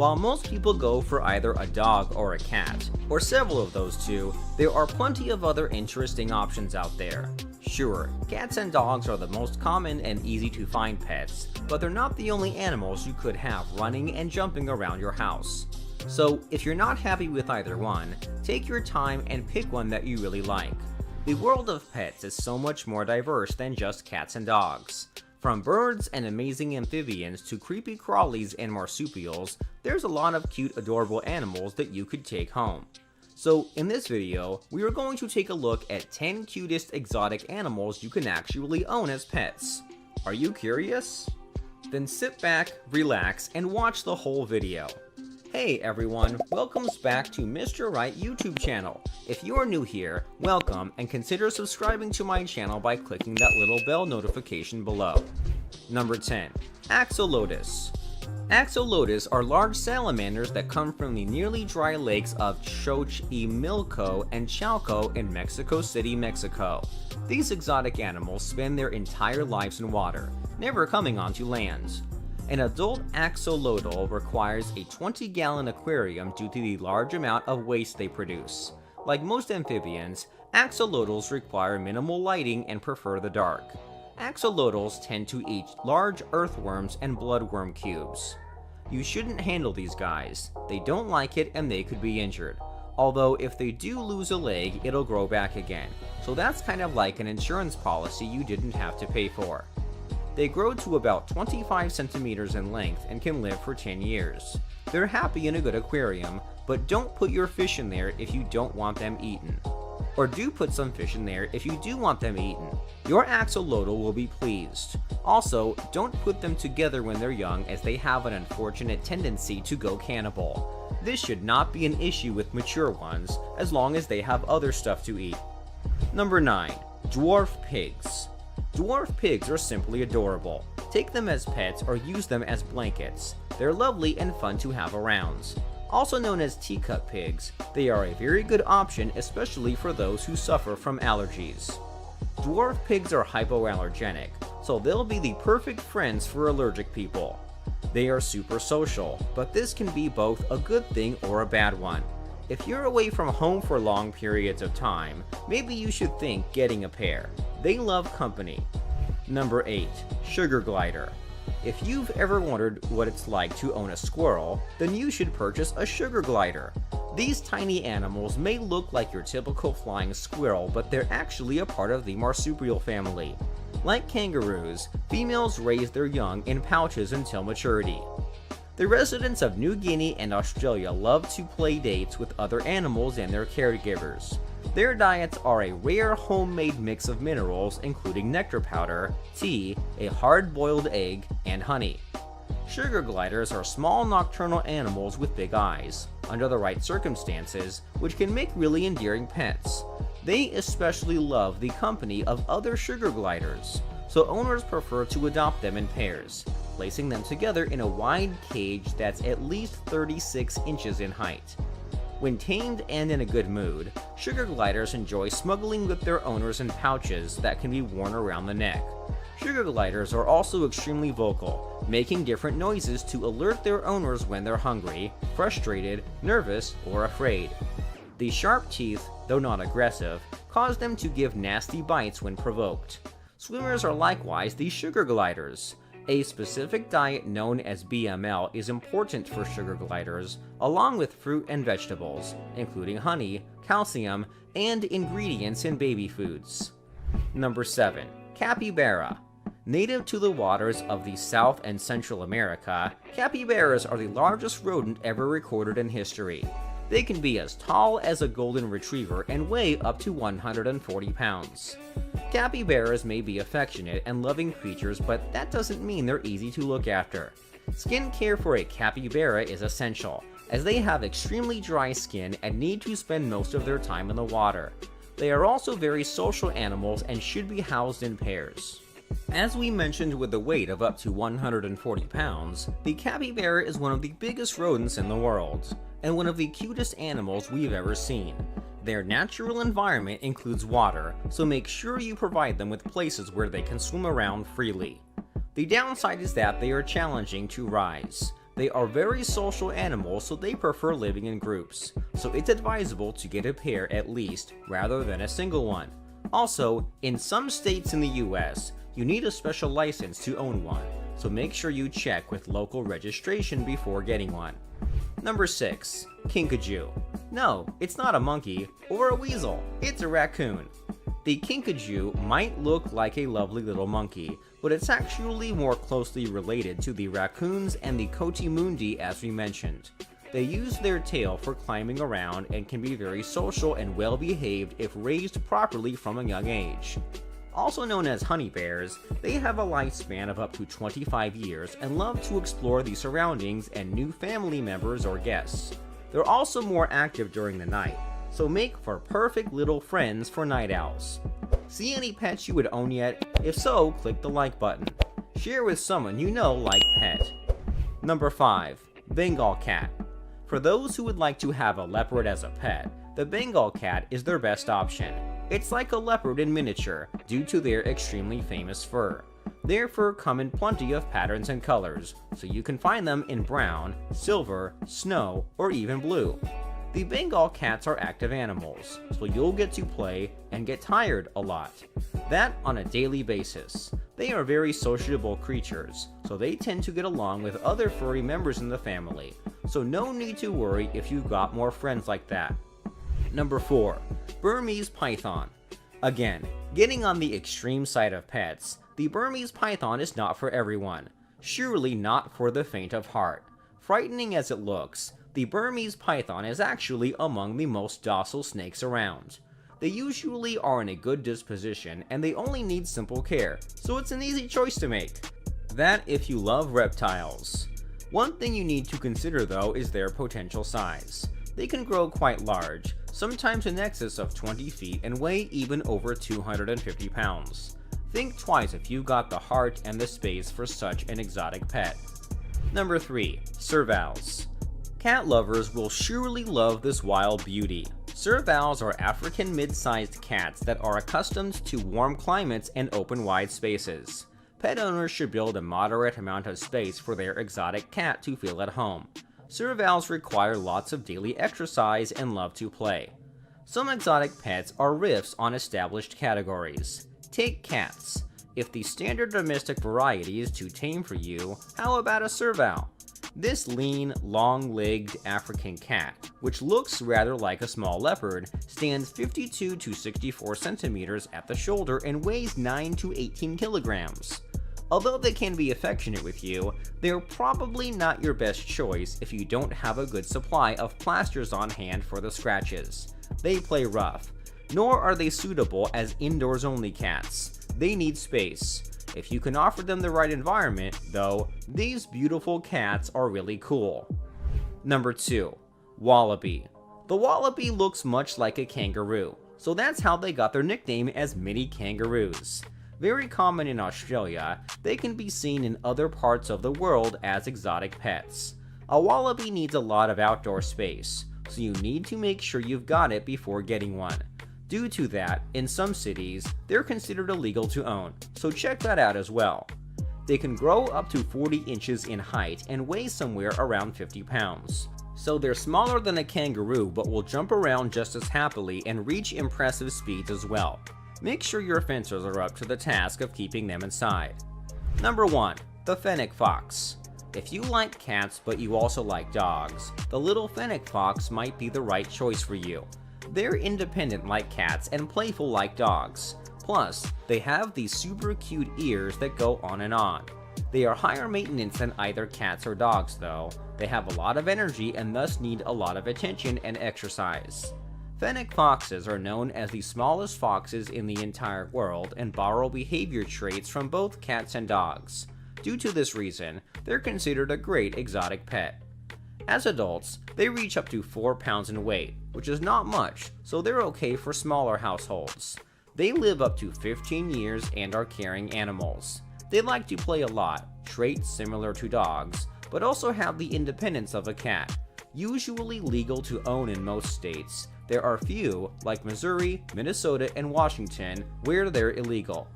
While most people go for either a dog or a cat, or several of those two, there are plenty of other interesting options out there. Sure, cats and dogs are the most common and easy to find pets, but they're not the only animals you could have running and jumping around your house. So if you're not happy with either one, take your time and pick one that you really like. The world of pets is so much more diverse than just cats and dogs. From birds and amazing amphibians to creepy crawlies and marsupials, there's a lot of cute, adorable animals that you could take home. So in this video, we are going to take a look at 10 cutest exotic animals you can actually own as pets. Are you curious? Then sit back, relax, and watch the whole video. Hey everyone, welcome back to Mr. Right YouTube channel. If you are new here, welcome and consider subscribing to my channel by clicking that little bell notification below. Number 10. Axolotls. Axolotls are large salamanders that come from the nearly dry lakes of Xochimilco and Chalco in Mexico City, Mexico. These exotic animals spend their entire lives in water, never coming onto land. An adult axolotl requires a 20-gallon aquarium due to the large amount of waste they produce. Like most amphibians, axolotls require minimal lighting and prefer the dark. Axolotls tend to eat large earthworms and bloodworm cubes. You shouldn't handle these guys. They don't like it and they could be injured. Although if they do lose a leg, it'll grow back again. So that's kind of like an insurance policy you didn't have to pay for. They grow to about 25 centimeters in length and can live for 10 years. They're happy in a good aquarium, but don't put your fish in there if you don't want them eaten. Or do put some fish in there if you do want them eaten. Your axolotl will be pleased. Also, don't put them together when they're young as they have an unfortunate tendency to go cannibal. This should not be an issue with mature ones, as long as they have other stuff to eat. Number 9. Dwarf pigs. Dwarf pigs are simply adorable. Take them as pets or use them as blankets. They're lovely and fun to have around. Also known as teacup pigs, they are a very good option, especially for those who suffer from allergies. Dwarf pigs are hypoallergenic, so they'll be the perfect friends for allergic people. They are super social, but this can be both a good thing or a bad one. If you're away from home for long periods of time, maybe you should think getting a pair. They love company. Number 8. Sugar glider. If you've ever wondered what it's like to own a squirrel, then you should purchase a sugar glider. These tiny animals may look like your typical flying squirrel, but they're actually a part of the marsupial family. Like kangaroos, females raise their young in pouches until maturity. The residents of New Guinea and Australia love to play dates with other animals and their caregivers. Their diets are a rare homemade mix of minerals including nectar powder, tea, a hard-boiled egg, and honey. Sugar gliders are small nocturnal animals with big eyes, under the right circumstances, which can make really endearing pets. They especially love the company of other sugar gliders, so owners prefer to adopt them in pairs, placing them together in a wide cage that's at least 36 inches in height. When tamed and in a good mood, sugar gliders enjoy smuggling with their owners in pouches that can be worn around the neck. Sugar gliders are also extremely vocal, making different noises to alert their owners when they're hungry, frustrated, nervous, or afraid. The sharp teeth, though not aggressive, cause them to give nasty bites when provoked. Swimmers are likewise these sugar gliders. A specific diet known as BML is important for sugar gliders, along with fruit and vegetables, including honey, calcium, and ingredients in baby foods. Number 7. Capybara. Native to the waters of the South and Central America, capybaras are the largest rodent ever recorded in history. They can be as tall as a golden retriever and weigh up to 140 pounds. Capybaras may be affectionate and loving creatures, but that doesn't mean they're easy to look after. Skin care for a capybara is essential, as they have extremely dry skin and need to spend most of their time in the water. They are also very social animals and should be housed in pairs. As we mentioned, with a weight of up to 140 pounds, the capybara is one of the biggest rodents in the world, and one of the cutest animals we've ever seen. Their natural environment includes water, so make sure you provide them with places where they can swim around freely. The downside is that they are challenging to rise. They are very social animals, so they prefer living in groups, so it's advisable to get a pair at least, rather than a single one. Also, in some states in the US, you need a special license to own one, so make sure you check with local registration before getting one. Number 6. Kinkajou. No, it's not a monkey or a weasel, it's a raccoon. The kinkajou might look like a lovely little monkey, but it's actually more closely related to the raccoons and the coatimundi as we mentioned. They use their tail for climbing around and can be very social and well behaved if raised properly from a young age. Also known as honey bears, they have a lifespan of up to 25 years and love to explore the surroundings and new family members or guests. They're also more active during the night, so make for perfect little friends for night owls. See any pets you would own yet? If so, click the like button. Share with someone you know like pet. Number 5. Bengal cat. For those who would like to have a leopard as a pet, the Bengal cat is their best option. It's like a leopard in miniature due to their extremely famous fur. Their fur come in plenty of patterns and colors, so you can find them in brown, silver, snow, or even blue. The Bengal cats are active animals, so you'll get to play and get tired a lot. That on a daily basis. They are very sociable creatures, so they tend to get along with other furry members in the family, so no need to worry if you've got more friends like that. Number 4. Burmese python. Again, getting on the extreme side of pets, the Burmese python is not for everyone. Surely not for the faint of heart. Frightening as it looks, the Burmese python is actually among the most docile snakes around. They usually are in a good disposition and they only need simple care, so it's an easy choice to make. That if you love reptiles. One thing you need to consider though is their potential size. They can grow quite large, sometimes in excess of 20 feet and weigh even over 250 pounds. Think twice if you got the heart and the space for such an exotic pet. Number 3. Servals. Cat lovers will surely love this wild beauty. Servals are African mid-sized cats that are accustomed to warm climates and open wide spaces. Pet owners should build a moderate amount of space for their exotic cat to feel at home. Servals require lots of daily exercise and love to play. Some exotic pets are riffs on established categories. Take cats. If the standard domestic variety is too tame for you, how about a serval? This lean, long-legged African cat, which looks rather like a small leopard, stands 52 to 64 centimeters at the shoulder and weighs 9 to 18 kilograms. Although they can be affectionate with you, they're probably not your best choice if you don't have a good supply of plasters on hand for the scratches. They play rough, nor are they suitable as indoors-only cats. They need space. If you can offer them the right environment, though, these beautiful cats are really cool. Number 2. Wallaby. The wallaby looks much like a kangaroo, so that's how they got their nickname as mini kangaroos. Very common in Australia, they can be seen in other parts of the world as exotic pets. A wallaby needs a lot of outdoor space, so you need to make sure you've got it before getting one. Due to that, in some cities, they're considered illegal to own, so check that out as well. They can grow up to 40 inches in height and weigh somewhere around 50 pounds. So they're smaller than a kangaroo but will jump around just as happily and reach impressive speeds as well. Make sure your fencers are up to the task of keeping them inside. Number 1. The fennec fox. If you like cats but you also like dogs, the little fennec fox might be the right choice for you. They're independent like cats and playful like dogs. Plus, they have these super cute ears that go on and on. They are higher maintenance than either cats or dogs though. They have a lot of energy and thus need a lot of attention and exercise. Fennec foxes are known as the smallest foxes in the entire world and borrow behavior traits from both cats and dogs. Due to this reason, they're considered a great exotic pet. As adults, they reach up to 4 pounds in weight, which is not much, so they're okay for smaller households. They live up to 15 years and are caring animals. They like to play a lot, traits similar to dogs, but also have the independence of a cat. Usually legal to own in most states, there are few, like Missouri, Minnesota, and Washington, where they're illegal.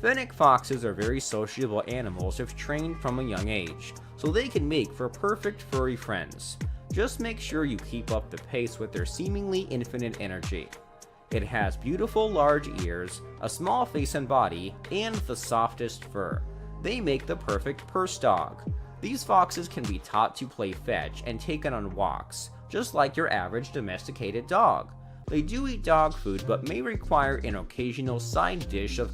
Fennec foxes are very sociable animals if trained from a young age, so they can make for perfect furry friends. Just make sure you keep up the pace with their seemingly infinite energy. It has beautiful large ears, a small face and body, and the softest fur. They make the perfect purse dog. These foxes can be taught to play fetch and taken on walks, just like your average domesticated dog. They do eat dog food but may require an occasional side dish of